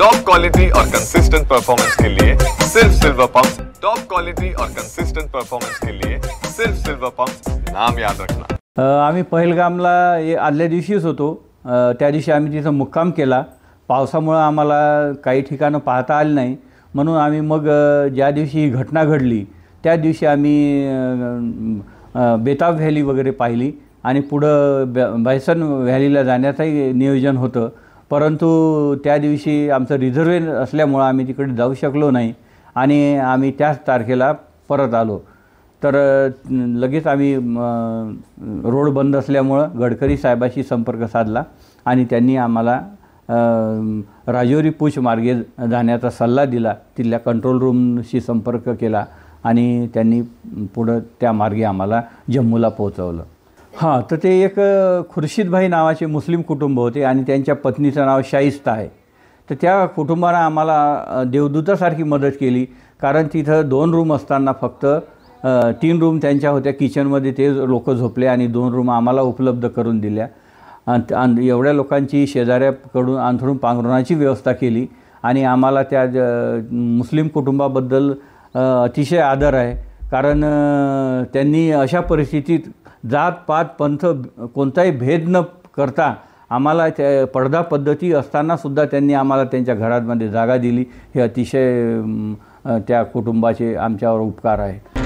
Top quality और consistent performance के लिए सिर्फ सिल्वर पंप्स। टॉप क्वालिटी और कंसिस्टेंट परफॉर्मेंस के लिए सिर्फ सिल्वर पंप्स, नाम याद रखना। आम्ही पहिलगामला आदल्या दिवशीच होतो। त्या दिवशी आम्ही तिथं मुक्काम केला। पावसामुळे आम्हाला काही ठिकाणं पाहता आली नाही, म्हणून आम्ही मग ज्या दिवशी ही घटना घडली त्या दिवशी आम्ही बेताब व्हॅली वगैरे पाहिली आणि पुढं बायसन व्हॅलीला जाण्याचंही नियोजन होतं, परंतु त्या दिवशी आमचं रिझर्वेशन असल्यामुळं आम्ही तिकडे जाऊ शकलो नाही आणि आम्ही त्याच तारखेला परत आलो। तर लगेच आम्ही रोड बंद असल्यामुळं गडकरी साहेबांशी संपर्क साधला आणि त्यांनी आम्हाला राजौरी पूछ मार्गे जाण्याचा सल्ला दिला। तिथल्या कंट्रोल रूमशी संपर्क केला आणि त्यांनी पुढं त्या मार्गे आम्हाला जम्मूला पोहोचवलं। हां, तर ते एक खुर्शीदभाई नावाचे मुस्लिम कुटुंब होते आणि त्यांच्या पत्नीचं नाव शाइस्ता आहे। तर त्या कुटुंबानं आम्हाला देवदूतासारखी मदत केली, कारण तिथं 2 रूम असताना फक्त 3 रूम त्यांच्या होत्या, किचनमध्ये ते लोक झोपले आणि 2 रूम आम्हाला उपलब्ध करून दिल्या। आणि एवढ्या लोकांची शेजाऱ्याकडून अंथरूण पांघरुणाची व्यवस्था केली आणि आम्हाला त्या मुस्लिम कुटुंबाबद्दल अतिशय आदर आहे, कारण त्यांनी अशा परिस्थितीत जात पात पंथ कोणताही भेद न करता आम्हाला त्या पडदा पद्धती असतानासुद्धा त्यांनी आम्हाला त्यांच्या घरामध्ये जागा दिली। हे अतिशय त्या कुटुंबाचे आमच्यावर उपकार आहे।